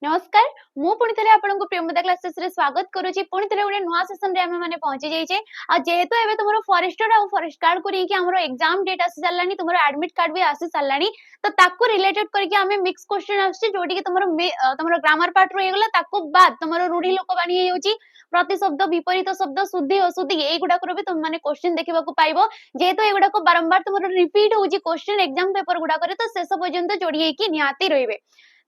नमस्कार मु पुणी थे आपको प्रियमदा क्लासेस रे स्वागत करूची पुणी थे गोटे नुआ सेशन रे आमे माने पहुंची जाइछे आ जेहेतु एबे तुमरो फॉरेस्टर और फॉरेस्ट गार्ड को लेके हमरो एग्जाम डेट आसी सालानी तुमरो एडमिट कार्ड भी आसी सालानी तो ताकू रिलेटेड करके आमे मिक्स क्वेश्चन आछे जोटी के तुमरो ग्रामर पार्ट रो हेगला ताकू बाद तुमरो रूढ़ी लोकवाणी हे होची प्रति शब्द विपरीत शब्द शुद्धि अशुद्धि ए गुडा को भी तुम माने क्वेश्चन देखिबा को पाइबो जेहेतु ए गुडा को बारंबार तुमरो रिपीट होची क्वेश्चन एग्जाम पेपर गुडा करे तो शेष पर्यंत जोड़ी हेकी निहाती रहिबे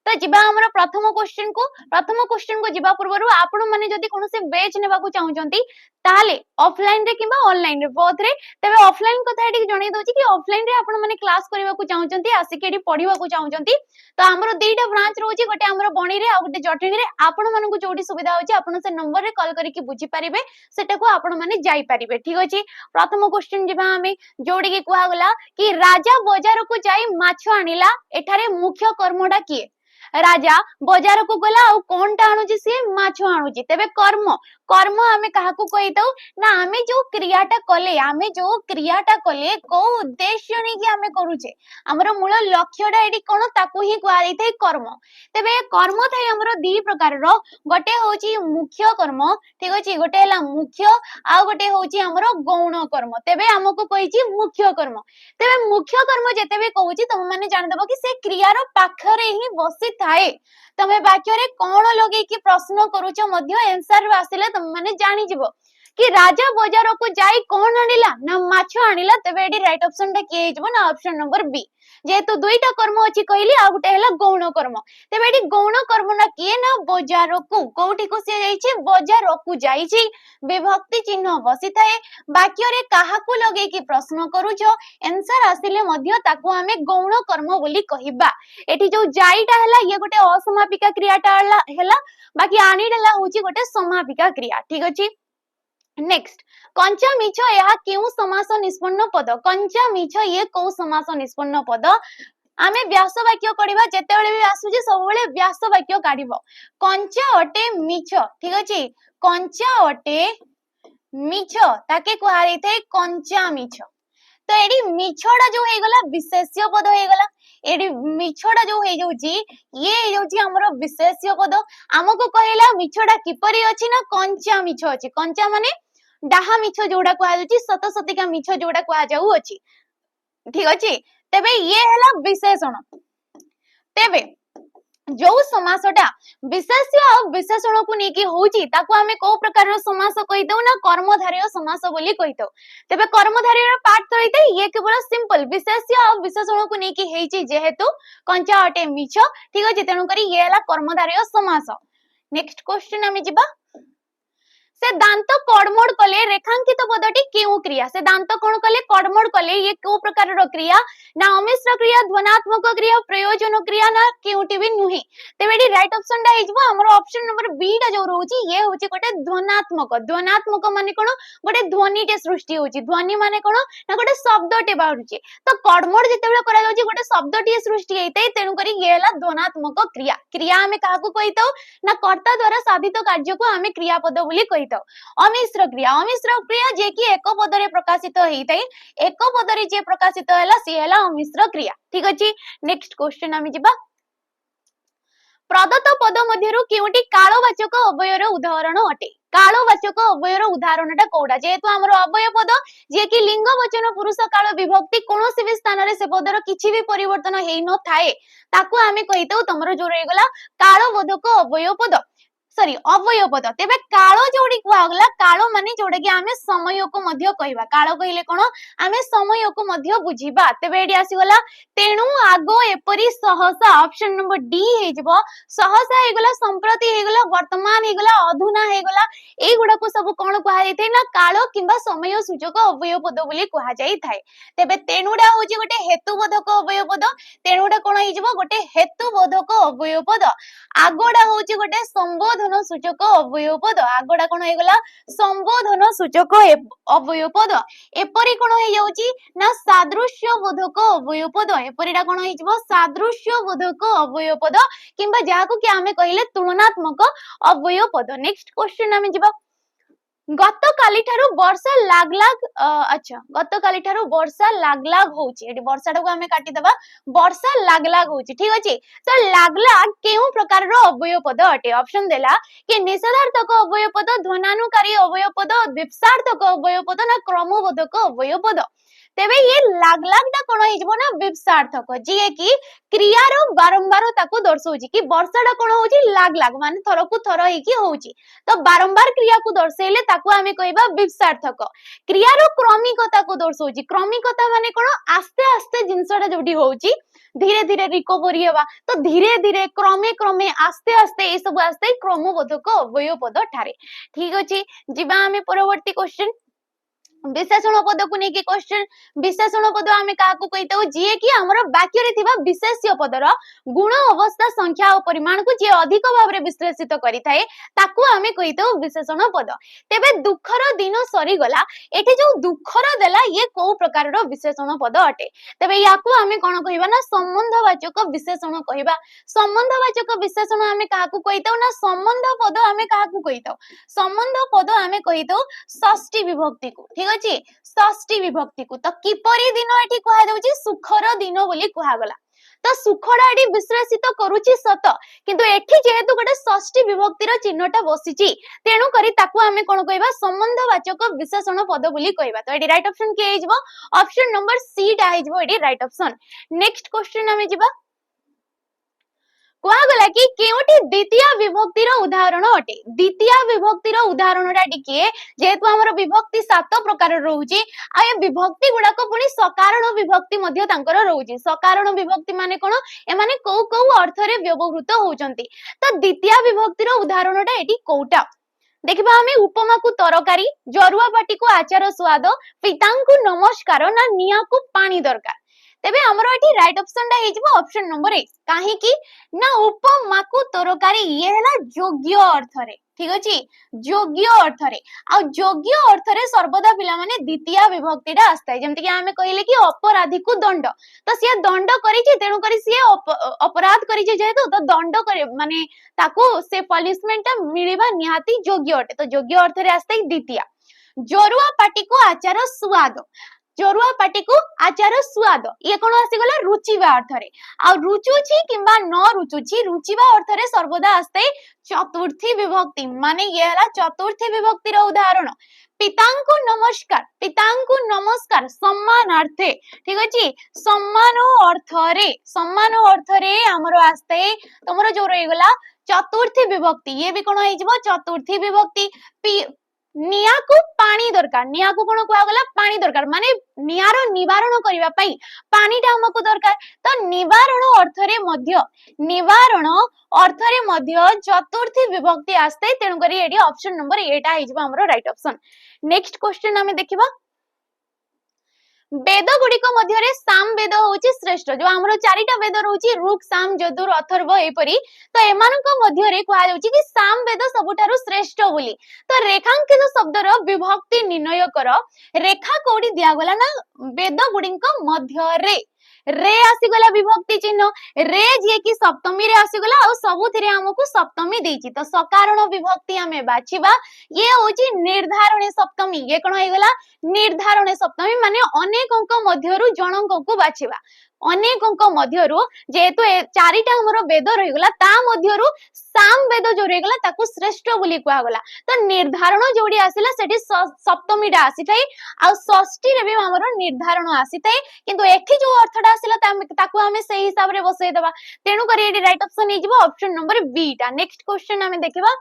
तो जिबा हमर प्रथम क्वेश्चन को जिबा पूर्वरु आपण माने जदी कोनोसे बैच नेबा को चाहउचंती ताले ऑफलाइन रे किबा ऑनलाइन रे बोथ रे तबे ऑफलाइन कथा एटी जणी दोची कि ऑफलाइन रे आपण माने क्लास करबा को चाहउचंती आसी केडी पढिबा को चाहउचंती तो हमरो दुईटा ब्रांच रोची गोटे हमरो बणी रे आ गोटे जटणी रे आपण माने को जोडी सुविधा होची आपण से नंबर रे कॉल करी कि बुझी परिबे सेटा को आपण माने जाई परिबे ठीक अछि प्रथम क्वेश्चन जिबा हमें जोडी के कुआ गला कि राजा बाजार को जाई माछ आनिला एठारे मुख्य कर्मडा किए राजा बाजार को गला और कोनटा आणुची से माछ आणुची तबे कर्म कर्म हमें काहा को कहि दउ ना हमें जो क्रियाटा कले को उद्देश्य नै कि हमें करूचे हमरो मूल लक्ष्यटा एडी कोन ताकू ही कुआई थे कर्म तबे कर्म थाई हमरो दी प्रकार रो गोटे होची मुख्य कर्म ठीक अछि गोटे हला मुख्य आ गोटे होची हमरो गौण कर्म तबे हमको कहिची मुख्य कर्म तबे मुख्य कर्म जेते भी कहूची तुम माने जान दबो कि से क्रिया रो पाखरे ही बसी थाए तमे वाक्य रे कोन लगे कि प्रश्न करूछ मध्य आंसर आसिले तुम माने जानि जिवो कि राजा बाजार को जाई कोन आनिला ना माछ आनिला तबे एडी राइट ऑप्शन टा के हिजबो ना ऑप्शन नंबर बी जेहेतु दुईटा कर्म अछि कहली आ गुटे हला गौण कर्म तबे एडी गौण कर्म ना किए ना बाजार को कोठी को से जाईछि बाजार को जाईछि विभक्ति चिन्ह बसी थाए वाक्य रे काहा को लगे कि प्रश्न करूछो आंसर आसिले मध्य ताको हमें गौण कर्म बोली कहिबा एठी जो जाईटा हला ये गोटे असमापिका क्रियाटा हला बाकी आनिडला होची गोटे समापिका क्रिया ठीक अछि नेक्स्ट कंचा मिछ या केउ समास निष्पन्न पद कंचा मिछ ये को समास निष्पन्न पद आमे व्यास वाक्य करिबा जेतेबेले भी आसुजी सब बेले व्यास वाक्य काढिबो कंचा अटे मिछ ठीक अछि कंचा अटे मिछ ताके कुहाई थे कंचा मिछ तो एडी मिछडा जो हे गला विशेष्य पद हे गला एडी मिछडा जो हे जाउची ये हे जाउची हमरो विशेष्य पद हमको कहला मिछडा किपरि अछि ना कंचा मिछ अछि कंचा माने डाहा मिछ जोडा कुआ जाउची सत सतिका मिछ जोडा कुआ जाउ अछि ठीक अछि तबे ये हला विशेषण तबे जो समासटा विशेष्य और विशेषण को नेकी होची ताको हमें को प्रकार रो समास कहिदउ ना कर्मधारय समास बोली कहिदउ तबे कर्मधारय रो पार्ट तळिते ये केवल सिंपल विशेष्य और विशेषण को नेकी हेची जेहेतु कंचा अटे मिछ ठीक अछि तेनु करी ये हला कर्मधारय समास नेक्स्ट क्वेश्चन हमें जिबा से दांत कड़मड़ कले रेखांकित पदटी केउ क्रिया से दांत कोन कले कड़मड़ कले ये को प्रकार रो क्रिया ना अमिश्र क्रिया ध्वनात्मक क्रिया प्रयोजन क्रिया ना केउटी भी नुही तेबेडी राइट ऑप्शन डा हिजबो हमरो ऑप्शन नंबर बी टा जो रहउची ये होची गोटे ध्वनात्मक माने कोन गोटे ध्वनि टे सृष्टि होची ध्वनि माने कोन ना गोटे शब्द टे बाहुची तो कड़मड़ जेतेबेले करा जाउची गोटे शब्द टे सृष्टि हेतै तेनु करी ये हला ध्वनात्मक क्रिया क्रिया हमें काहा को कहितौ ना कर्ता द्वारा साधित कार्य को हमें क्रियापद बोली कहि अमिश्र क्रिया जे कि एक पदरे प्रकाशित हेइतै एक पदरे जे प्रकाशित हैला से हैला अमिश्र क्रिया ठीक अछि नेक्स्ट क्वेश्चन हम जिबा प्रदत्त पद मध्यरु केउटी कालवाचक अव्ययर उदाहरण अटे कालवाचक अव्ययर उदाहरणटा कोडा जेहेतु हमरो अव्यय पद जे कि लिंग वचन पुरुष काल विभक्ति कोनोसी भी स्थान रे से पदर किछि भी परिवर्तन हेइ न थाए ताकू हमें कहितौ तमरो जो रहि गला कालबोधक अव्यय पद सॉरी अव्यय पद तेबे कालो जोडी कुआगला कालो माने जोडा कि हमें समय को मध्य कहिबा कालो कहिले कोन हमें समय को मध्य बुझिबा तेबे एडी आसी गला तेनु आगो एपरी सहसा ऑप्शन नंबर डी हे जबो सहसा हे गला संप्रति हे गला वर्तमान हे गला अधुना हे गला ए गुडा को सब कोन कुआ जाय ना कालो किबा समय सूचक अव्यय पद बोली कुआ जाय थाए तेबे तेनुडा होची गोटे हेतुबोधक अव्यय पद तेनुडा कोन हे जबो गोटे हेतुबोधक अव्यय पद आगोडा होची गोटे संबोधन सूचक अव्यय पद आगोडा कोन हे गला संबोधन सूचक अव्यय पद एपरि कोन हे जाउची ना सादृश्य बोधक अव्यय पद एपरिडा कोन हे जबो सादृश्य बोधक अव्यय पद किबा जाको कि हमें कहिले तुलनात्मक अव्यय पद नेक्स्ट क्वेश्चन हमें जिबा गत काली ठारू वर्षा लाग लाग अच्छा गत काली ठारू वर्षा लाग लाग होउची एटी वर्षाटा को हमें काटी दबा वर्षा लाग लाग होउची ठीक अछि तो लाग लाग केउ प्रकार रो अव्यय पद अटे ऑप्शन देला कि निषेधार्थक अव्यय पद ध्वनानुकारी अव्यय पद विपसार्थक अव्यय पद ना क्रमबोधक अव्यय पद तेबे ये लाग लाग टा कोन हिजबो ना विपसार्थक जे कि क्रियारो बारंबार ताको दर्शौची कि वर्षाटा कोन होउची लाग लाग माने थरकु थर हेकी होउची तो बारंबार क्रिया को दर्शेले ताको आमे कहबा विपसार्थक क्रियारो क्रमिकता को दर्शौची क्रमिकता माने कोन आस्ते आस्ते जिंसटा जोडी होउची धीरे धीरे रिकवरी हेबा तो धीरे धीरे क्रमे क्रमे आस्ते आस्ते ए सब आस्ते क्रमबोधक अव्यय पद ठारे ठीक अछि जिबा आमे परवर्ती क्वेश्चन विशेषण पद को नेकी क्वेश्चन विशेषण पद आमे का को कहिताउ जे कि हमर वाक्य रे थिबा विशेष्य पदर गुण अवस्था संख्या और परिमाण को जे अधिक भाव रे विश्लेषित करि थाए ताकू आमे कहिताउ विशेषण पद तेबे दुखर दिन सरी गला एठी जो दुखर देला ये को प्रकार रो विशेषण पद अटे तेबे याकू आमे कोन कहिबा ना संबंधवाचक विशेषण कहिबा संबंधवाचक विशेषण आमे का को कहिताउ ना संबंध पद आमे का को कहिताउ संबंध पद आमे कहिताउ षष्ठी विभक्ति को ठीक अछि षष्ठी विभक्ति को तो किपरि दिन एठी कहा जाउची सुखर दिन बोली कहा गला तो सुखड़ा एठी विश्लेषित करूची सत किंतु एठी जेहेतु गोटे षष्ठी विभक्ति रो चिन्हटा बसिची तेनु करी ताकू हमें कोन कहबा संबंधवाचक विशेषण पद बोली कहबा तो एठी राइट ऑप्शन के हिजबो ऑप्शन नंबर सी टा हिजबो एठी राइट ऑप्शन नेक्स्ट क्वेश्चन हमें जिबा गला कि केउटी द्वितीय विभक्तिर उदाहरण अटे द्वितीय विभक्तिर उदाहरणटा टिके जेहेतु हमर विभक्ति 7 प्रकार रहउची आ ए विभक्ति गुडा को पुनी सकारण विभक्ति मध्ये तांकर रहउची सकारण विभक्ति माने कोन ए माने को को अर्थ रे व्यवहृत होउचंती तो द्वितीय विभक्तिर उदाहरणटा एटी कोउटा देखिबा हमें उपमा को तरकारी जरुआ बाटी को आचार स्वाद पितांकु नमस्कार ना निया को पानी दरकार तेबे हमरो एठी राइट ऑप्शन टा हिजबो ऑप्शन नंबर 1 काहे कि ना उपमा को तरकारी ये हैला योग्य अर्थ रे ठीक अछि योग्य अर्थ रे आ योग्य अर्थ रे सर्वदा पिला माने द्वितीय विभक्ति टा आस्ताय जेमति कि हमें कहिले कि अपराधी को दंड तो सिया दंड करि छि तेनु करि सिया अपराध करि छि जेहेतु तो दंड करे माने ताको से पनिशमेंट टा मिलिबा निहाती योग्य अटे तो योग्य अर्थ रे आस्ताय द्वितीय जरुआ पाटी को आचार स्वाद जरुआ पाटी को आचार स्वाद ये कोन आसी गला रुचिबा अर्थ रे आ रुचुची किबा न रुचुची रुचिबा अर्थ रे सर्वदा आस्ते चतुर्थी विभक्ति माने ये हला चतुर्थी विभक्ति रो उदाहरण पितांकु नमस्कार सम्मानार्थे ठीक अछि सम्मान अर्थ रे हमरो आस्ते तमरो जो रही गला चतुर्थी विभक्ति ये भी कोन होई जबो चतुर्थी विभक्ति निया को पानी दरकार निया को कोन कहवा गला पानी दरकार माने नियारो निवारण करिवा पई पानी टा हमको दरकार तो निवारण अर्थ रे मध्य चतुर्थी विभक्ति आस्ते तेनु करी एडी ऑप्शन नंबर 8 आ हिजबा हमरो राइट ऑप्शन नेक्स्ट क्वेश्चन हमें देखिबा वेद गुडी को मध्य रे साम वेद होची श्रेष्ठ जो हमरो चारिटा वेद रहउची ऋग साम यजुर अथर्व एपरी तो एमान को मध्य रे कहा जाउची कि साम वेद सबुठारु श्रेष्ठ बोली तो रेखांकित शब्द रो विभक्ति निर्णय कर रेखा कोडी दिया गला ना वेद गुडी को मध्य रे आसीगला विभक्ति चिन्ह रे जे कि सप्तमी रे आसीगला और सबुथिरे हमकु सप्तमी देछि तो सकारण विभक्ति हमें बाछिबा ये होची निर्धारण सप्तमी ये कोन होइगला निर्धारण सप्तमी माने अनेकंक मध्यरु जनंक बाछिबा अनेकंक मध्यरु जेहेतु चारिटा हमरो वेद रहिगला ता मध्यरु साम वेद जो रहिगला ताकू श्रेष्ठ बोली कुआ गला तो निर्धारण जोडी आसिला सेठी सप्तमीटा आसीथाई आ षष्ठी रे भी हमरो निर्धारण आसीथाई किंतु एठी जो अर्थटा आसिला ताकू हमें सही हिसाब रे बसई देबा तेनु करी एडी राइट ऑप्शन हे जिवो ऑप्शन नंबर बी टा नेक्स्ट क्वेश्चन हमें देखिबा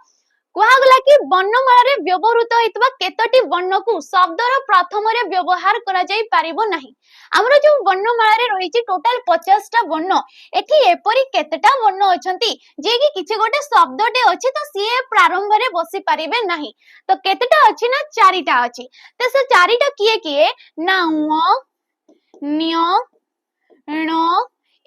कुहागला कि वर्णमाला रे व्यवहृत होइतबा केतोटी वर्ण को शब्दर प्रथम रे व्यवहार करा जाई पारिबो नाही हमरो जो वर्णमाला रे रहिछि टोटल 50 टा वर्ण एठी एपरी केतटा वर्ण अछंती जे कि किछि गोटे शब्दटे अछि तो सिए प्रारंभ रे बसी पारिबे नाही तो केतटा अछि ना चारिटा अछि तो से चारिटा किए किए ना न्य ण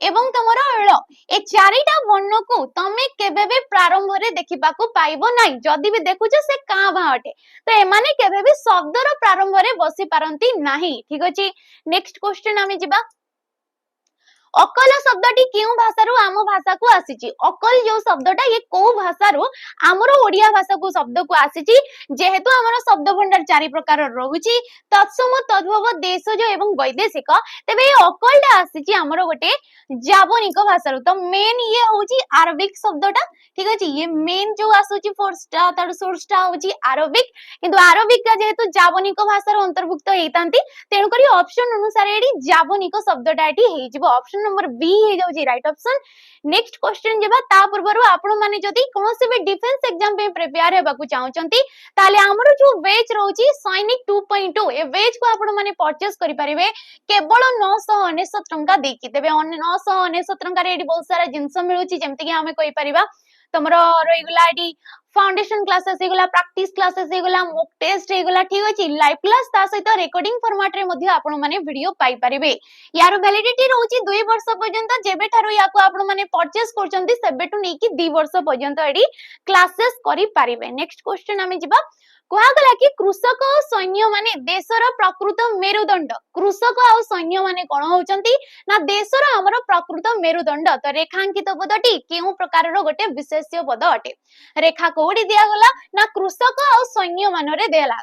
एवं तमरो ळ ए चारिटा वर्ण को तमे केबे भी प्रारंभ रे देखिबा को पाइबो नाही जदी भी देखुछ से का भा अटे तो ए माने केबे भी शब्दर प्रारंभ रे बसी पारंती नाही ठीक अछि नेक्स्ट क्वेश्चन आमे जिबा ଅକଲ ଶବ୍ଦଟି କେଉଁ ଭାଷାରୁ ଆମ ଭାଷାକୁ ଆସିଛି? ଅକଲ ଯୋଉ ଶବ୍ଦଟା ଇଏ କୋଉ ଭାଷାରୁ ଆମର ଓଡିଆ ଭାଷାକୁ ଶବ୍ଦକୁ ଆସିଛି? ଯେହେତୁ ଆମର ଶବ୍ଦ ଭଣ୍ଡାର 4 ପ୍ରକାର ରହୁଛି, ତତ୍ସମ, ତଦ୍ଭବ, ଦେଶଜ ଏବଂ ବୈଦେଶିକ, ତେବେ ଏ ଅକଲଟା ଆସିଛି ଆମର ଗୋଟେ ଜାବନିକ ଭାଷାରୁ। ତ ମେନ୍ ଇଏ ହଉଛି ଆରବିକ ଶବ୍ଦଟା, ঠিক ଅଛି। ये मेन जो आसुची फोर्सटा तार सोर्सटा होची आरबिक, किंतु आरबिक का जेहेतु जावनिक भाषार अंतर्भुक्त हेतांती, तेणु करी ऑप्शन अनुसार एडी जावनिक शब्दटा एटी हे जिवो। ऑप्शन नंबर बी हे जाउची राइट ऑप्शन। नेक्स्ट क्वेश्चन जेबा ता पूर्वरु आपण माने जदी कोनोसी भी डिफेंस एग्जाम पे प्रिपेयर हेबाकू चाहउचंती, ताले हमरो जो वेज रहउची सैनिक 2.2, ए वेज को आपण माने परचेस करि परिबे केवल 999 टंका देकी। तेबे 999 टंका रे एडी बहुत सारा जिंस मिलुची, जेमति कि हमें कहि परिबा तमरो रेगुला एडी फाउंडेशन क्लासेस हेगला, प्रैक्टिस क्लासेस हेगला, मॉक टेस्ट हेगला, ठीक अछि। लाइव क्लास ता सहित रिकॉर्डिंग फॉर्मेट रे मध्ये आपण माने वीडियो पाई परिबे। यार वैलिडिटी रहउची 2 वर्ष पर्यंत, जेबे थारो याको आपण माने परचेस करचंती सेबेटु नै कि 2 वर्ष पर्यंत एडी क्लासेस करि परिबे। नेक्स्ट क्वेश्चन आमे जिबा। कुहागला कि कृषक और सैन्य माने देशर प्रकृत मेरुदंड। कृषक और सैन्य माने कोन होचंती ना देशर हमर प्रकृत मेरुदंड। तो रेखांकित पदटी केउ प्रकार रो गोटे विशेष्य पद अटे? रेखा कोडी दिया गला ना कृषक और सैन्य मानरे देला,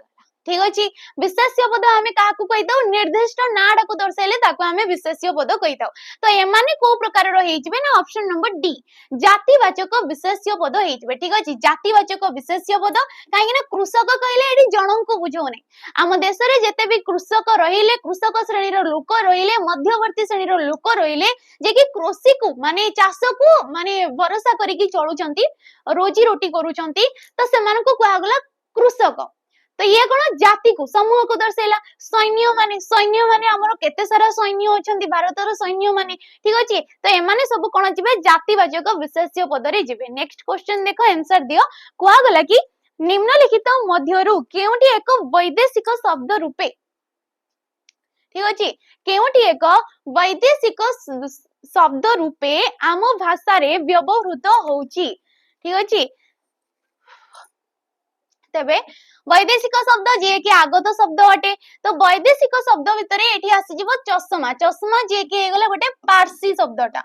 ठीक अछि। विशेष्य पद हमें काकू कहिताउ निर्दिष्ट नाडा को दर्शाइले ताको हमें विशेष्य पद कहिताउ। तो एमाने को प्रकार रो हेजिबे ना ऑप्शन नंबर डी जातिवाचक विशेष्य पद हेजिबे, ठीक अछि। जातिवाचक विशेष्य पद काहे ना कृषक कहले एडी जणन को बुझो नै। आम देश रे जते भी कृषक रहिले, कृषक श्रेणी रो लोक रहिले, मध्यवर्ती श्रेणी रो लोक रहिले, जे कि कृषि को माने चाष को माने भरोसा करिकि चलुचंती, रोजी रोटी करूचंती, तो सेमान को कहा गला कृषक। तो ये कोन जाति को समूह को दर्शाइला। सैन्य माने हमर केते सारा सैन्य अछंती भारतर सैन्य माने, ठीक अछि। तो एमाने सब कोन जिबे जातिवाचक विशेष्य पद रे जिबे। नेक्स्ट क्वेश्चन देखो, आंसर दियो। कुआ गला कि निम्नलिखित मध्यरु केउटी एक वैदेशिक शब्द रूपे, ठीक अछि, केउटी एक वैदेशिक शब्द रूपे आम भाषा रे व्यवहृत होउची, ठीक अछि। तेबे वैदेशिक शब्द जे कि आगत शब्द अटे, तो वैदेशिक शब्द भितरे एठी आसी जिवो चश्मा। चश्मा जे कि हेगला गोटे पारसी शब्दटा,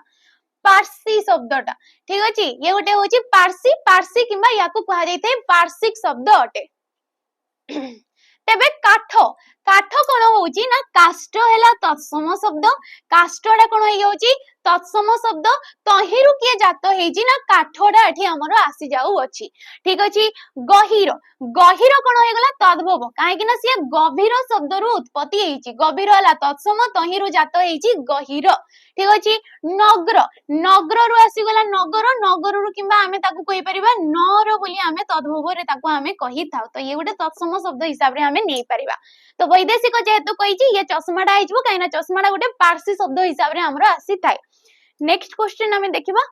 पारसी शब्दटा, ठीक अछि। ये गोटे होची पारसी, पारसी किंबा याको कहा जायते पारसिक शब्द अटे। तेबे काठ, काठ कोन होउची ना काष्ठ हेला तत्सम शब्द। काष्ठडा कोन होई होउची तत्सम शब्द। तहिरु के जात हेजी ना काठडा एठी हमरो आसी जाऊ अछि, ठीक अछि। गहिर, गहिर कोन होई गला तद्भव, काहे कि ना से गभीर शब्द रु उत्पत्ति हेची। गभीर हला तत्सम, तहिरु जात हेची गहिर, ठीक अछि। नगर, नगर रु आसी गला नगर, नगर रु किंबा हमें ताकू कहि परिबा नर बोली हमें तद्भव रे ताकू हमें कहि थाउ। तो ये गोटे तत्सम शब्द हिसाब रे हमें नै परिबा। तो वैदेशिक जेहेतु कहिची ये चश्माडा आइजबो, काहे ना चश्माडा गोटे पारसी शब्द हिसाब रे हमरो आसी थाए। नेक्स्ट क्वेश्चन हमें देखिबा।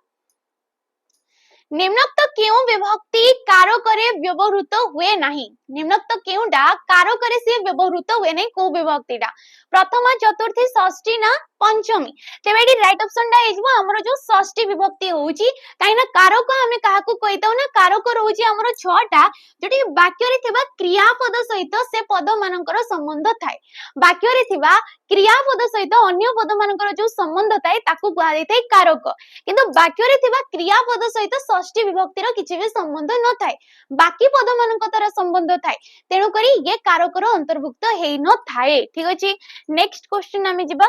निम्नोक्त केउ विभक्ति कारकरे व्यवहृत हुए नहीं? निम्नोक्त केउडा कारकरे से व्यवहृत हुए नहीं, को विभक्तिडा? प्रथम, चतुर्थी, षष्ठी ना पंचमी? तेबे एडी राइट ऑप्शन डा हेजबो हमरो जो षष्ठी विभक्ति होउची। काहे ना कारक हमें काहाकू कहिताउ ना, कारक रहउची हमरो 6टा, जोटी वाक्य रे थिबा क्रियापद सहित से पद मानकर संबंध थाए। वाक्य रे थिबा क्रियापद सहित अन्य पद मानकर जो संबंध थाए ताकू कहा जायते कारक। किंतु वाक्य रे थिबा क्रियापद सहित षष्ठी विभक्ति रो किछि भी संबंध न थाए, बाकी पद मानक तरह संबंध थाए। तेणु करी ये कारक रो अंतर्भुक्त हेइ न थाए, ठीक अछि। नेक्स्ट क्वेश्चन आमे जिबा।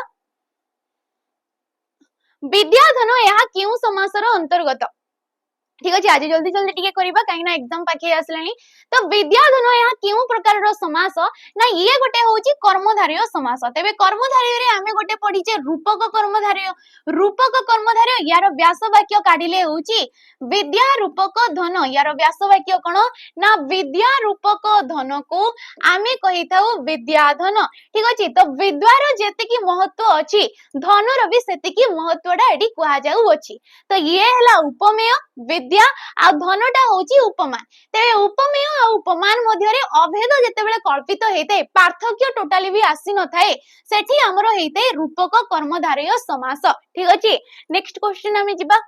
विद्याधन यहा केउ समास रो अंतर्गत? ठीक अछि, आज जल्दी जल्दी टिके करिबा काहे ना एग्जाम पाखे आसलानी। तो विद्याधन यहा केउ प्रकार रो समास ना, ये गोटे होउची कर्मधारय समास। तेबे कर्मधारय रे हमें गोटे पढिचे रूपक कर्मधारय। रूपक कर्मधारय यार व्यास वाक्य काढिले होउची विद्या रूपक धन। यार व्यास वाक्य कोन ना, विद्या रूपक धन को आमे कहिताउ विद्याधन, ठीक अछि। तो विद्यार जेतिकी महत्व अछि, धनर भी सेतिकी महत्वडा एडी कुहा जाउ अछि। तो ये हला उपमेय, विद्या आ धनटा होची उपमान। तेबे उपमेय आ उपमान मध्य रे अभेद जेतेबेले कल्पित हेते, पार्थक्य टोटाली भी आसी न थाए, सेठी हमरो हेते रूपक कर्मधारय समास, ठीक अछि। नेक्स्ट क्वेश्चन हमें जिबा।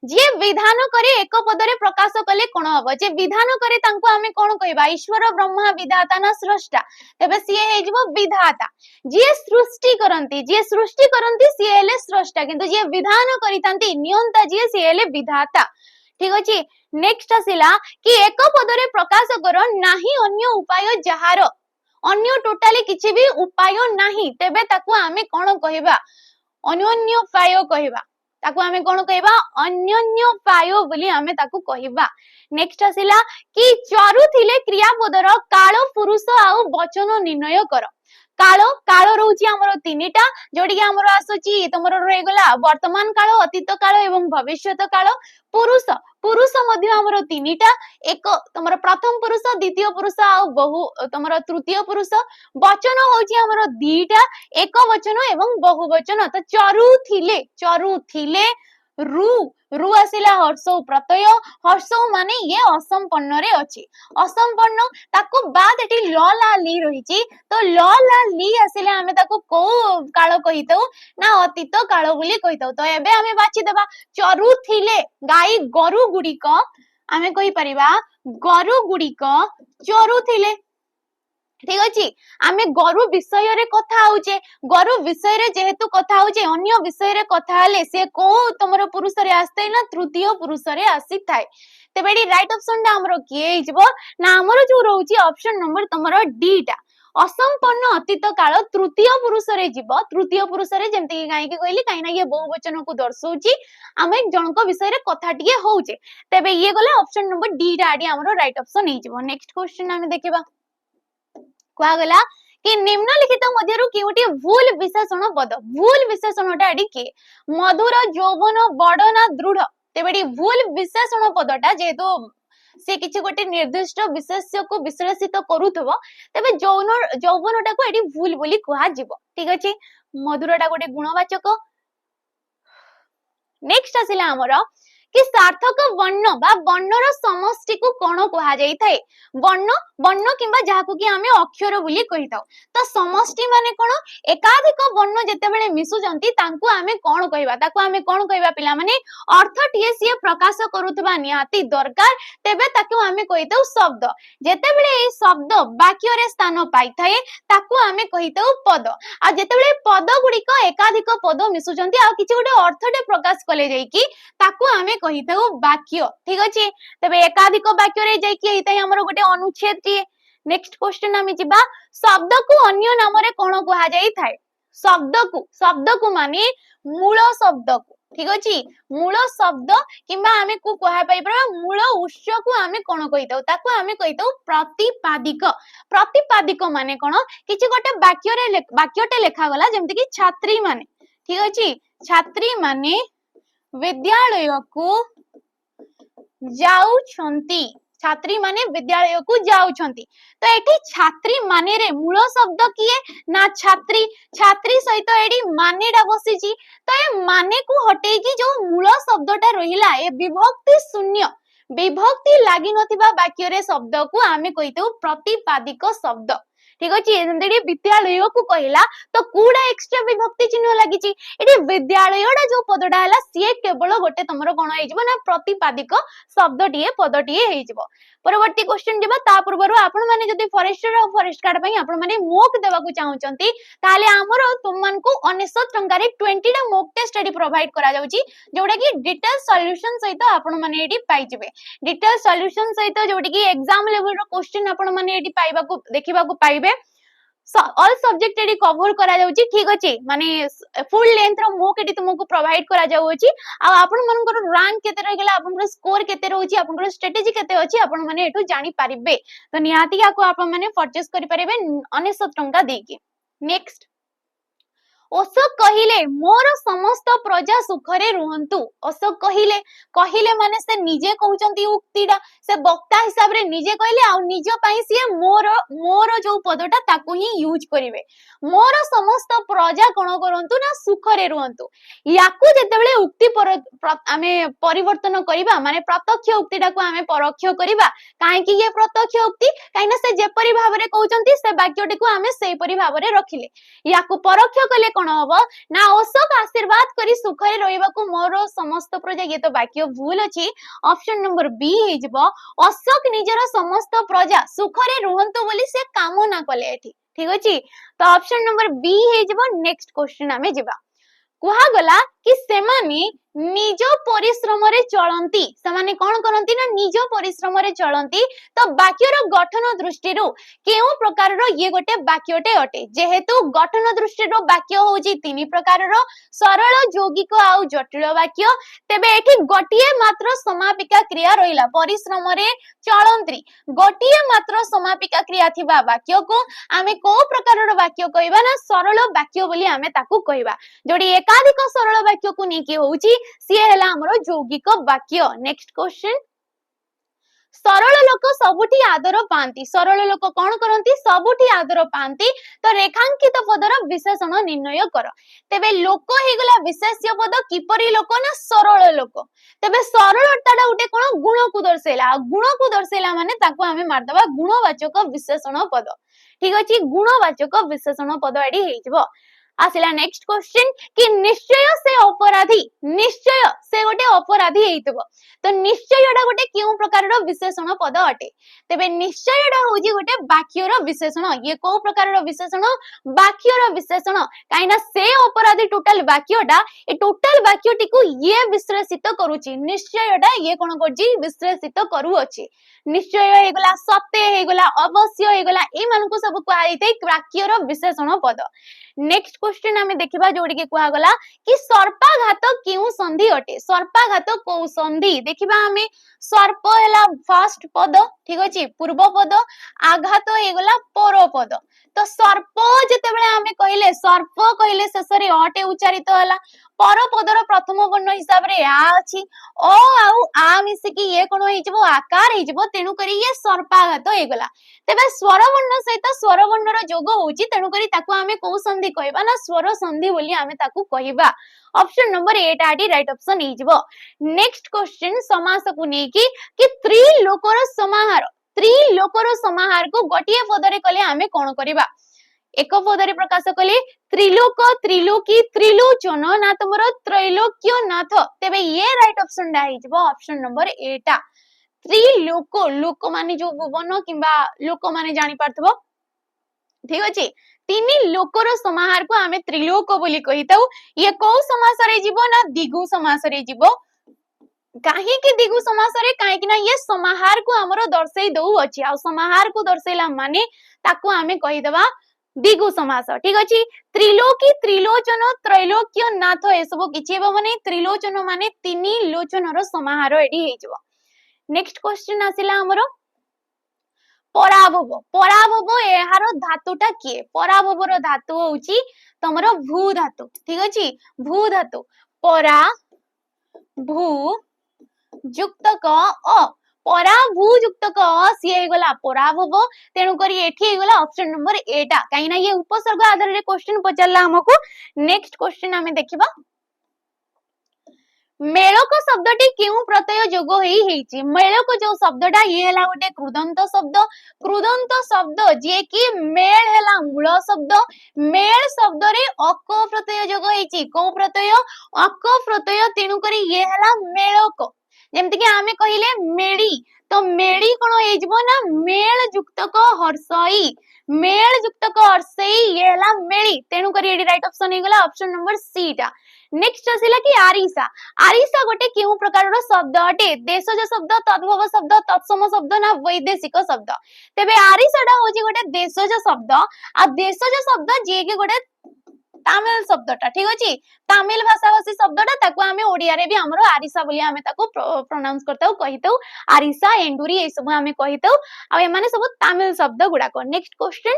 जे विधान करे एक पदरे प्रकाश कले कोन हबो जे विधान करे तांको आमे कोन कहबा ईश्वर ब्रह्मा विधाता ना स्रष्टा तबे सिए हे जबो विधाता जे सृष्टि करंती सिए हेले स्रष्टा किंतु जे विधान करितांती नियंता जे सिए हेले विधाता ठीक अछि नेक्स्ट आसिला कि एक पदरे प्रकाश कर नाही अन्य उपाय जहार अन्य टोटाली किछि भी उपाय नाही तबे ताको आमे कोन कहबा अन्योन्य उपाय कहबा ताको आमे कोन कहबा अन्योन्य उपाय बोली आमे ताको कहबा नेक्स्ट आसिला कि चरु थिले क्रियापदर काल पुरुष आउ वचन निर्णय कर काल काल रहउची हमरो तीनिटा जोडी हमरो आसुची तमरो रहि गला वर्तमान काल अतीत काल एवं भविष्यत काल पुरुष पुरुष मध्य हमरो तीनिटा एक तमरो प्रथम पुरुष द्वितीय पुरुष आउ बहु तमरो तृतीय पुरुष वचन होउची हमरो दीटा एक वचन एवं बहुवचन तो चरु थिले रु आसिला हर्ष प्रत्यय हर्ष माने ये असंपन्न रे अछि असंपन्न ताको बाद एटी ल ला ली रहिची तो ल ला ली आसिले हमें ताको को काल कहितौ ना अतीत काल बोली कहितौ तो एबे हमें बाछि देबा चरु थिले गाई गरु गुडी को हमें कहि परिबा गरु गुडी को चरु थिले ठीक अछि आमे गरु विषय रे कथा होचे गरु विषय रे जेहेतु कथा होचे अन्य विषय रे कथा हले से को तमरो पुरुष रे आस्ते ना तृतीय पुरुष रे आसी थाए तेबेडी राइट ऑप्शन डा हमरो के हिजबो ना हमरो जो रहउची ऑप्शन नंबर तमरो डी टा असंपन्न अतीत काल तृतीय पुरुष रे जीव तृतीय पुरुष रे जेमति कि गाई के कहली काई ना ये बहुवचन को दर्शौची आमे जनक विषय रे कथा टिके होउचे तेबे ये गला ऑप्शन नंबर डी टा आडी हमरो राइट ऑप्शन हिजबो नेक्स्ट क्वेश्चन आमे देखिबा कुआ गला कि निम्नलिखित मध्यरु केउटी भूल विशेषण टा आडी के मधुर यौवन बड़ना दृढ़ तेबेडी भूल विशेषण पदटा जेतो से किछि गोटे निर्दिष्ट विशेष्य को विश्लेषित करूथबो तबे यौवनटा को एडी भूल बोली कुहा जिवो ठीक अछि मधुरटा गोटे गुणवाचक नेक्स्ट आसिला हमरो कि सार्थक वर्ण बा वर्णर समष्टि को कोन कहा जाई थाए वर्ण किबा जाहाकु कि हमें अक्षर बोली कहिताउ तो समष्टि माने कोन एकाधिक वर्ण जते बेले मिसु जंती तांकु हमें कोन कहबा ताकु हमें कोन कहबा पिला माने अर्थ टिए सिए प्रकाश करूथबा निहाती दरकार तेबे ताकु हमें कहिताउ शब्द जते बेले ए शब्द वाक्य रे स्थान पाई थाए ताकु हमें कहिताउ पद आ जते बेले पद गुडी को एकाधिक पद मिसु जंती आ किछि गोटे अर्थटे प्रकाश कले जाई कि ताकु हमें कहिताउ वाक्य ठीक अछि तबे एकाधिक वाक्य रे जाई कि एताई हमरो गोटे अनुच्छेद टी नेक्स्ट क्वेश्चन आमे जिबा शब्द को अन्य नाम रे कोन कहा जाई थाए शब्द को माने मूल शब्द को ठीक अछि मूल शब्द किबा हमें को कहा पाई पर मूल उच्च को हमें कोन कहिताउ ताकु हमें कहिताउ प्रतिपादिक माने कोन किछि गोटे वाक्यटे लेखा गला जेमति कि छात्री माने ठीक अछि छात्री माने विद्यालय को जाउछंती छात्री माने विद्यालय को जाउछंती तो एठी छात्री माने रे मूल शब्द किए ना छात्री सहित एडी मानेडा बसिची तो ए माने को हटेई कि जो मूल शब्दटा रहिला ए विभक्ति शून्य विभक्ति लागि नथिबा वाक्य रे शब्द को आमे कहितौ प्रतिपादिक शब्द ठीक अछि एंदेडी विद्यालय को कहला तो कूडा एक्स्ट्रा विभक्ति चिन्ह लागिची एडी विद्यालयडा जो पदडा हला सिए केवल गोटे तमरो कोन हे जबो ना प्रतिपादिक शब्दटिए पदटिए हे जबो परवर्ती क्वेश्चन जेबा ता पूर्वरु आपण माने जदी फॉरेस्टर और फॉरेस्ट गार्ड पई आपण माने मोक देबा को चाहउचंती ताले हमरो तुमन को 1900 टंका रे 20 टा मोक टेस्ट स्टडी प्रोवाइड करा जाउची जोडा की डिटेल सॉल्यूशन सहित आपण माने एडी पाई जबे डिटेल सॉल्यूशन सहित जोडा की एग्जाम लेवल रो क्वेश्चन आपण माने एडी पाइबा को देखिबा को पाइबे ऑल सब्जेक्ट एडी कवर करा जाउची ठीक अछि माने फुल लेंथ रो मोक एडी तुमको प्रोवाइड करा जाउची आ आपण मनकर रैंक केते रह गेला आपण स्कोर केते रहउची आपण स्ट्रेटजी केते अछि आपण माने एठु जानि पारिबे तो निहाती या को आपण माने परचेस करि पारिबे 1900 टंका देकी नेक्स्ट अशोक कहिले मोर समस्त प्रजा सुखरे रुहंतु अशोक कहिले माने से निजे कहउचंती उक्तिडा से बक्ता हिसाब रे निजे कहले आ निज पई सिए मोर मोर जो पदटा ताकू ही यूज करिवे मोर समस्त प्रजा कोन करंतु ना सुख रे रुहंतु याकू जेतेबेले उक्ति आमे परिवर्तन करिबा माने प्रत्यक्ष उक्तिटा को आमे परोक्ष करिबा काहे कि ये प्रत्यक्ष उक्ति काहे ना से जेपरि भाबरे कहउचंती से वाक्यटी को आमे सेही परि भाबरे रखिले याकू परोक्ष कले कोन हबो ना अशोक आशीर्वाद करी सुख रे रहइबा को मोर समस्त प्रजा ये तो वाक्य भूल अछि ऑप्शन नंबर बी हे जिवो अशोक निजर समस्त प्रजा सुख रे रुहंतु बोली से कामना कले एठी ठीक अछि तो ऑप्शन नंबर बी हे जिवो नेक्स्ट क्वेश्चन आमे जिबा कुहा गला कि सेमानी निज परिश्रम रे चलंती सेमाने कोन करंती ना निज परिश्रम रे चलंती तो वाक्यर गठन दृष्टि रो केउ प्रकार रो ये गोटे वाक्यटे अटे जेहेतु गठन दृष्टि रो वाक्य होजी तीन प्रकार रो सरल यौगिक आउ जटिल वाक्य तेबे एठी गोटिए मात्र समापिका क्रिया रहिला परिश्रम रे चलंती गोटिए मात्र समापिका क्रिया थिबा वाक्य को आमे को प्रकार रो वाक्य कहबा ना सरल वाक्य बोली आमे ताकू कहबा जोडी एकाधिक सरल वाक्य को नेकी होउची सिए हला हमरो यौगिक वाक्य नेक्स्ट क्वेश्चन सरल लोक सबुठी आदर पांती सरल लोक कोन करंती सबुठी आदर पांती तो रेखांकित पदर विशेषण निर्णय कर तेबे लोक हेगला विशेष्य पद किपरि लोक ना सरल लोक तेबे सरलताडा उठे कोन गुण को दर्शेला माने ताको आमे मार दबा गुणवाचक विशेषण पद ठीक अछि गुणवाचक विशेषण पद एडी हेइजबो आसिला नेक्स्ट क्वेश्चन कि निश्चय से गोटे अपराधी हेइतबो तो निश्चयडा गोटे केउ प्रकार रो विशेषण पद अटे तेबे निश्चयडा होजी गोटे वाक्य रो विशेषण ये को प्रकार रो विशेषण वाक्य रो विशेषण काइना से अपराधी टोटल वाक्यडा ए टोटल वाक्यटी को ये विश्लेषित करूची निश्चयडा ये कोन करजी विश्लेषित करू अछि निश्चय हेगला सत्य हेगला अवश्य हेगला ए मानको सब को आइते वाक्य रो विशेषण पद नेक्स्ट क्वेश्चन आमे देखिबा जोडी के कुआ गला कि सर्पाघात केउ संधि अटे सर्पाघात को संधि देखिबा आमे सर्प हेला फर्स्ट पद ठीक अछि पूर्व पद आघात हेगला पर पद तो सर्प जेतेबेले आमे कहले शेषरे अटे उच्चारित होला पर पदर प्रथम वर्ण हिसाब रे आ अछि ओ आउ आ मिसे कि ये कोन हेइजबो आकार हेइजबो तेनु करी ये सर्पाघात हेगला तेबे स्वर वर्ण सहित स्वर वर्णर जोग होउची तेनु करी ताको आमे को संधि कहबा ना स्वर संधि बोली आमे ताको कहबा ऑप्शन नंबर 8 आडी राइट ऑप्शन हेइजबो नेक्स्ट क्वेश्चन समास को नेकी कि त्रिलोकर समाहार को गोटिए पदरे कले आमे कोन करबा एक पदरे प्रकाश कले त्रिलोक त्रिलोकी त्रिलोचन ना तमरो त्रैलोक्य नाथ तेबे ये राइट ऑप्शन डा हिजबो ऑप्शन नंबर 8 त्रिलोक लोक माने जो भुवन किबा लोक माने जानि पारथबो ठीक अछि तीन लोकर समाहार को आमे त्रिलोक बोली कहिताउ ये को समास रे जीवो ना दिगु समास रे जीवो काहे कि दिगु समास रे काहे कि ना ये समाहार को हमरो दर्शै दउ अछि आ समाहार को दर्शैला माने ताको आमे कहि देबा दिगु समास ठीक अछि त्रिलोकी त्रिलोचन त्रैलोक्य नाथ ए सब किछि माने त्रिलोचन माने तीन लोचनर समाहार एडी हेइजबो नेक्स्ट क्वेश्चन आसिला हमरो पराभव एहार धातुटा किए पराभवर धातु होउची तमरो भू धातु ठीक अछि भू धातु परा भू युक्त क अ परा भू युक्त क सी गला पराभव तेनु करी एठी गला ऑप्शन नंबर 8 काई ना ये उपसर्ग आधार रे क्वेश्चन पचल्ला हमको नेक्स्ट क्वेश्चन हमें देखिबा मेळक शब्दटी केउ प्रत्यय जोग हेइची मेळक जो शब्दटा ये हला गोटे कृदंत शब्द जे कि मेळ हला मूल शब्द मेळ शब्द रे अक प्रत्यय जोग हेइची को प्रत्यय अक प्रत्यय तेनु करी ये हला मेळक जेमति कि आमे कहिले मेडी तो मेडी कोन हेइजबो ना मेळ युक्त क हर्षई मेळ युक्त क हर्षई ये हला मेडी तेनु करी एडी राइट ऑप्शन हे गला ऑप्शन नंबर सी टा नेक्स्ट आसिला कि आरिसा आरिसा गोटे केउ प्रकार रो शब्द अटे देशज शब्द तद्भव शब्द तत्सम शब्द ना वैदेशिक शब्द तेबे आरिसाडा होजी गोटे देशज शब्द आ देशज शब्द जे कि गोटे तामिल शब्दटा ठीक अछि तामिल भाषाभाषी शब्दटा ताको आमे ओडिया रे भी हमरो आरिसा बोली आमे ताको प्रोनाउंस करताउ कहिताउ आरिसा एंडुरी ए सब आमे कहिताउ आ ए माने सब तामिल शब्द गुडा को नेक्स्ट क्वेश्चन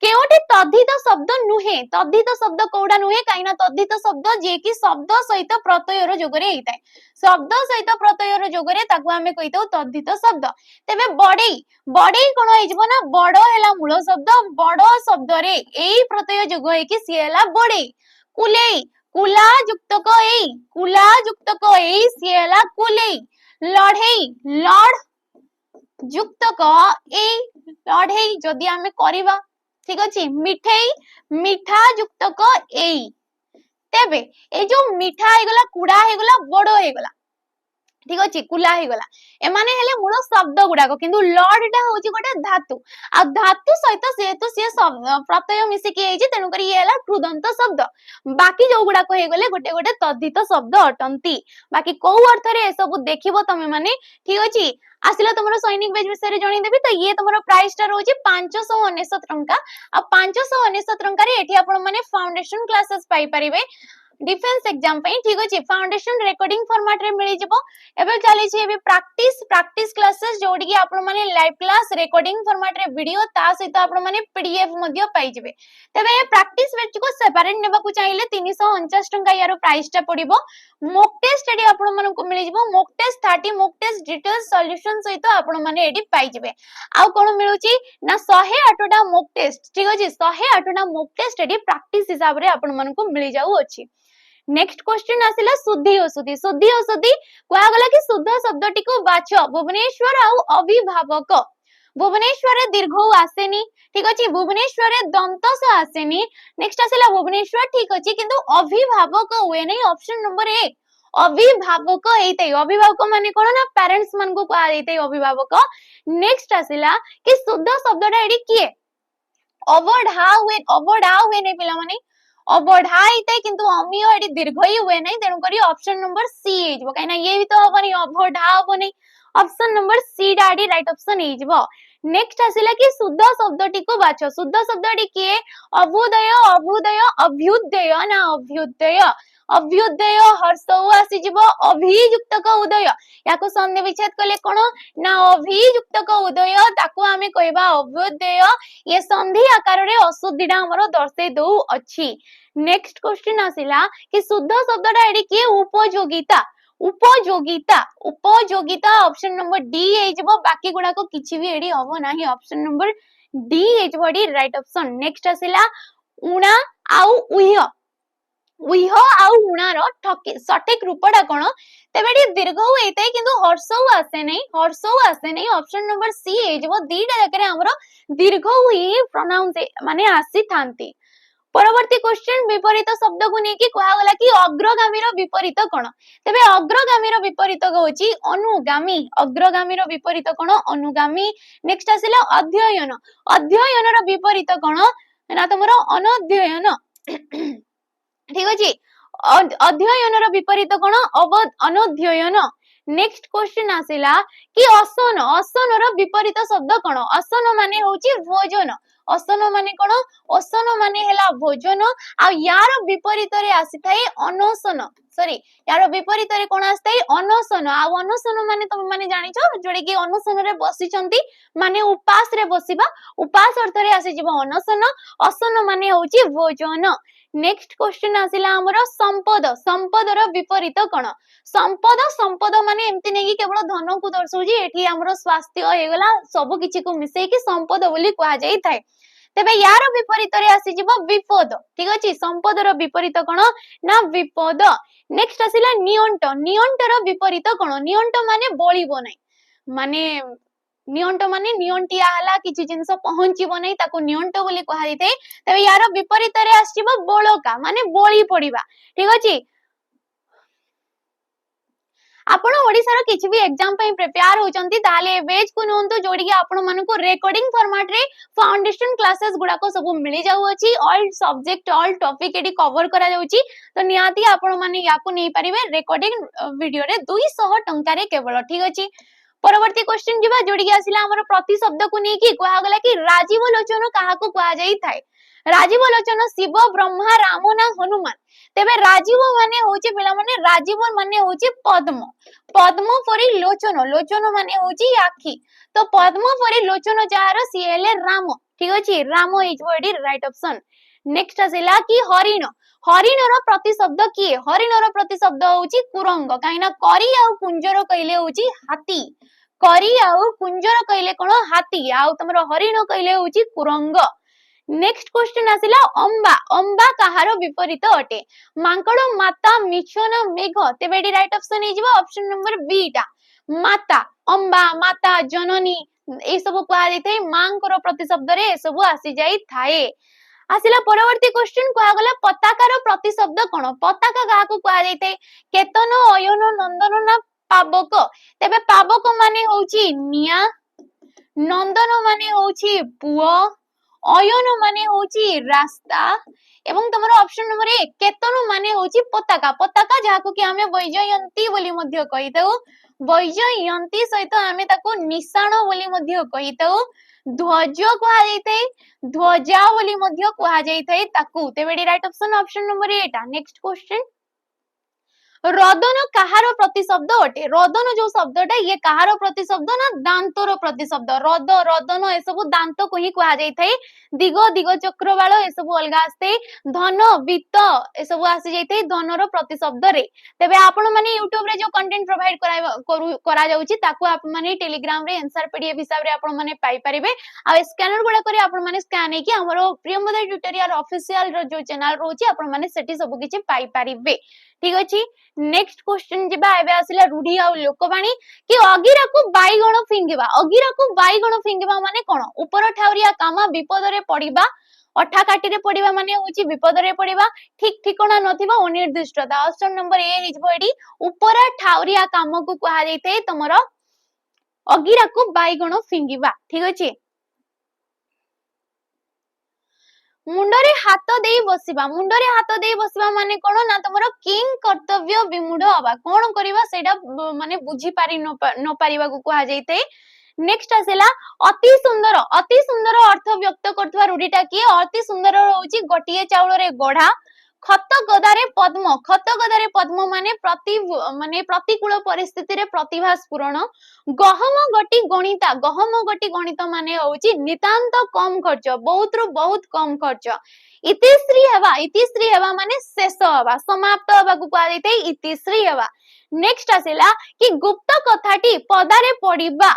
केउटे तद्धित शब्द नुहे तद्धित शब्द कोडा नुहे काइना तद्धित शब्द जे कि शब्द सहित प्रत्ययर जोगरे हेइताय शब्द सहित प्रत्ययर जोगरे ताकू आमे कहितो तद्धित शब्द तेबे बडेई बडेई कोन होइजबो ना बडो हेला मूल शब्द बडो शब्द रे एई प्रत्यय जोग हे कि सी हेला बडेई कुलेई कुला युक्त क एई कुला युक्त क एई सी हेला कुलेई लढेई लड युक्त क एई लढेई जदी आमे करिवा ठीक अछि मिठेई मिठा युक्त क एई तेबे ए जो मिठा हे गला कुडा हे गला बडो हे गला ठीक अछि कुला हे गला एमाने हेले मूल शब्द गुडाको किंतु लॉर्ड टा होची गोटे धातु आ धातु सहित जेहेतु से प्रत्यय मिसी के हेजी तेनु करी ये हला कृदंत शब्द बाकी जो गुडाको हे गले गोटे गोटे तद्धित शब्द अटंती बाकी को अर्थ रे ए सब देखिबो तमे माने ठीक अछि आसिला तुमरो सैनिक बेज विषय रे जणी देबी तो ये तुमरो प्राइस टा रहउची 599 टंका आ 599 टंका रे एठी आपण माने फाउंडेशन क्लासेस पाई परिबे डिफेंस एग्जाम पे ठीक अछि फाउंडेशन रिकॉर्डिंग फॉर्मेट रे मिली जिवो एबे चली छी एबे प्रैक्टिस क्लासेस जोडी कि आपण माने लाइव क्लास रिकॉर्डिंग फॉर्मेट रे वीडियो ता सहित आपण माने पीडीएफ मध्ये पाई जिवे तबे ये प्रैक्टिस बैच को सेपरेट नेबा को चाहिले 349 टंका यारो प्राइस टा पडिबो मॉक टेस्ट एडी आपण माने को मिली जिवो mock test 30 mock test detail solution सहित आपण माने एडी पाई जिवे आ कोन मिलुची ना 108 टा मॉक टेस्ट ठीक अछि 108 टा मॉक टेस्ट एडी प्रैक्टिस हिसाब रे आपण माने को मिली जाउ अछि नेक्स्ट क्वेश्चन आसिला शुद्धि औषधि कुआ गला कि शुद्ध शब्दटी को बाछ भुवनेश्वर आउ अभिभावक भुवनेश्वर रे दीर्घ आसेनी ठीक अछि भुवनेश्वर रे दंत स आसेनी नेक्स्ट आसिला भुवनेश्वर ठीक अछि किंतु अभिभावक हुए नै ऑप्शन नंबर 1 अभिभावक एतै अभिभावक माने कोन ना पेरेंट्स मन को कुआ एतै अभिभावक नेक्स्ट आसिला कि शुद्ध शब्दटा एडी किए अवढा हुए नै पिला माने अवढाइते किंतु अमिय एडी दीर्घई हुए नै तेनु करी ऑप्शन नंबर सी हेजबो काइना ये भी तो हबनी अवढा हबनी ऑप्शन नंबर सी डाडी राइट ऑप्शन हेजबो नेक्स्ट आसिला कि शुद्ध शब्दटी को बाछ शुद्ध शब्दटी के अभुदय अभुदय अभ्युदय ना अभ्युदय अभ्युदय हर्षौ आसी जिवो अभियुक्त क उदय याको संधि विच्छेद कले कोन ना अभियुक्त क उदय ताको आमे कहबा अभ्युदय ये संधि आकार रे अशुद्धिडा हमरो दर्शे दउ अछि नेक्स्ट क्वेश्चन आसिला कि शुद्ध शब्दटा एडी के उपयोगिता उपयोगिता ऑप्शन नंबर डी हेजबो बाकी गुडा को किछि भी एडी हबो नाही ऑप्शन नंबर डी हेजबो डी राइट ऑप्शन नेक्स्ट आसिला उणा आउ उह आउ उणार सठिक रूपटा कोन तेबेडी दीर्घ होइतै किंतु हर्षौ आसे नै ऑप्शन नंबर सी हेजबो दीटा जकरे हमरो दीर्घ हुई प्रोनाउंस माने आसी थांती परवर्ती क्वेश्चन विपरीत शब्द को नेकी कहा गला कि अग्रगामी रो विपरीत कोन तबे अग्रगामी रो विपरीत होची अनुगामी अग्रगामी रो विपरीत कोन अनुगामी नेक्स्ट आसिला अध्ययन अध्ययन रो विपरीत कोन ना तमरो अनध्ययन ठीक अछि अध्ययन रो विपरीत कोन अनध्ययन नेक्स्ट क्वेश्चन आसिला कि असन असन रो विपरीत शब्द कोन असन माने होची भोजन असन माने कोन असन माने हेला भोजन आ यार विपरीत रे आसी थाई अनसन सॉरी यार विपरीत रे कोन आसी थाई अनसन आ अनसन माने तुम माने जानि छ जोडे कि अनसन रे बसी छंती माने उपास रे बसिबा उपास अर्थ रे आसी जिवो अनसन असन माने होची भोजन नेक्स्ट क्वेश्चन आसिला हमरो संपद संपद रो विपरीत कोन संपद माने एमति नै कि केवल धन को दर्शौजी एठी हमरो स्वास्थ्य हे गला सब किछि को मिसै कि संपद बोली कहा जाई थाए तेबे यार विपरीत रे आसी जिवो विपद ठीक अछि संपद रो विपरीत कोन ना विपद नेक्स्ट आसिला नियंट नियंट रो विपरीत कोन नियंट माने बळीबो नै माने नियंट माने नियंटिया हला किछि जिंस पहुंचीबो नै ताको नियंट बोली कहा जाई थाए तबे यार विपरीत रे आसीबो बळका माने बळी पडिबा ठीक अछि आपण ओडिसा रो किछि भी एग्जाम पे प्रिपेयर हो चंती ताले बेज को नोंतो जोडी के आपण मन को रिकॉर्डिंग फॉर्मेट रे फाउंडेशन क्लासेस गुडा को सब मिली जाउ अछि ऑल सब्जेक्ट ऑल टॉपिक एडी कवर करा जाउची तो नियाती आपण माने याको नै परिबे रिकॉर्डिंग वीडियो रे 200 टंका रे केवल ठीक अछि परवर्ती क्वेश्चन जिबा जोडी के आसिला हमर प्रति शब्द को नै कि कहा गला कि राजीव लोचन काहा को कहा जाई थाए राजीव लोचन शिव ब्रह्मा राम ना हनुमान तेबे राजीव माने होची पिला माने राजीव माने होची पद्म पद्म परी लोचन लोचन माने होची आखी तो पद्म परी लोचन जार सी हेले राम ठीक अछि Ram is word right option next आसिला कि हरिण हरिणर प्रतिशब्द किए हरिणर प्रतिशब्द होची कुरंग काइना करी आ कुंजर कइले होची हाथी करी आ कुंजर कइले कोन हाथी आ तमरो हरिण कइले होची कुरंग नेक्स्ट क्वेश्चन आसिला अंबा अंबा कहार विपरीत अटे मांकड़ माता मिछन मेघ तेबे राइट ऑप्शन हे जिवो ऑप्शन नंबर बी टा माता अंबा माता जननी ए सब कहा जाय मांकर प्रतिशब्द रे ए सब आसी जाय थाए आसिला परवर्ती क्वेश्चन कहा गला पताकार प्रतिशब्द कोन पताका का को कहा जाय केतन अयन नंदन ना पावक तेबे पावक माने होची निया नंदन माने होची पुओ अयन माने होची रास्ता एवं तमरो ऑप्शन नंबर 1 केतन माने होची पताका पताका जाको कि हमें वैजयंती बोली मध्य कहितौ वैजयंती सहित हमें ताको निशान बोली मध्य कहितौ ध्वज कहा जायते ध्वजा बोली मध्य कहा जायते ताकू तेबे right option option number 8 next question रदन कहार प्रतिशब्द अटे रदन जो शब्दटा ये कहार प्रतिशब्द ना दांतर प्रतिशब्द रद रदन ए सब दांत को ही कहा जाय थाए दिग दिग चक्रवाल ए सब अलगा आस्ते धन वित्त ए सब आसी जाय थाए धनर प्रतिशब्द रे तबे आपण माने YouTube रे जो कंटेंट प्रोवाइड करा जाउची ताकू आपण माने टेलीग्राम रे आंसर पीडीएफ हिसाब रे आपण माने पाई परिबे आ स्कैनर गुडा करी आपण माने स्कैन हे कि हमरो प्रियमोदय ट्यूटोरियल ऑफिशियल रो जो चैनल रोची आपण माने सेठी सब किछि पाई परिबे ठीक अछि नेक्स्ट क्वेश्चन जिबा एबे आसिला रूढी आ लोकवाणी कि अगिरा को बाईगण फिंगिबा माने कोन ऊपर ठाउरिया कामा विपद रे पडिबा अठा काटी रे पडिबा माने होची विपद रे पडिबा ठीक ठिकणा नथिबा अनिर्दिष्टता ऑप्शन नंबर ए हिजबो एडी ऊपर ठाउरिया काम को कहा जायते तमरो अगिरा को बाईगण फिंगिबा ठीक अछि मुंडरे हाथ देई बसिबा माने कोन ना तमरो किंग कर्तव्य विमूढ़ हवा कोन करिबा सेटा माने बुझी पारि न पारिबा को कहा जायते नेक्स्ट आसेला अति सुंदर अर्थ व्यक्त करथवा रूढीटा की अति सुंदर होउची गोटिए चाउल रे गढा खत गदारे पद्म माने प्रतिकूल परिस्थिति रे प्रतिभा स्फुरण गहम गटी गणित माने होउची नितांत कम खर्च बहुत रु बहुत कम खर्च इतिश्री हेबा माने शेष हेबा समाप्त हेबा को कहा जायते इतिश्री हेबा नेक्स्ट आसेला कि गुप्त कथाटी पदारे पडिबा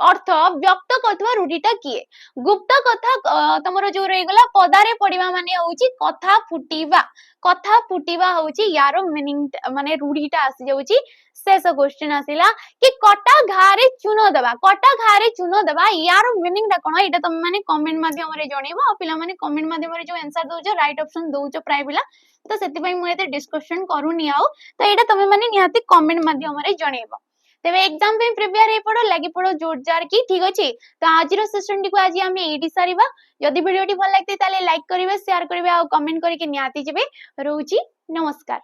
अर्थ व्यक्त करथवा रूढीटा किए गुप्त कथा तमरो जो रही गला पदारे पडिबा माने होउची कथा फुटीबा होउची यारो मीनिंग माने रूढीटा आसी जाउची शेष क्वेश्चन आसिला कि कटा घारे चून देबा यारो मीनिंग टा कोन एटा तुम माने कमेंट माध्यम रे जणेबो पिला माने कमेंट माध्यम रे जो आंसर दोजो राइट ऑप्शन दोजो प्राय पिला तो सेति पई मु एते डिस्कशन करूनी आउ तो एटा तुम माने निहाती कमेंट माध्यम रे जणेबो तेबे एग्जाम पे प्रिपेयर हे पड़ो लगी पड़ो जोरदार की ठीक अछि तो आजिरो सेशन टी को आज हम एडी सारिबा यदि वीडियो टी भल लागते ताले लाइक करिवे शेयर करिवे आ कमेंट करिके नियाती जेबे रहउची नमस्कार।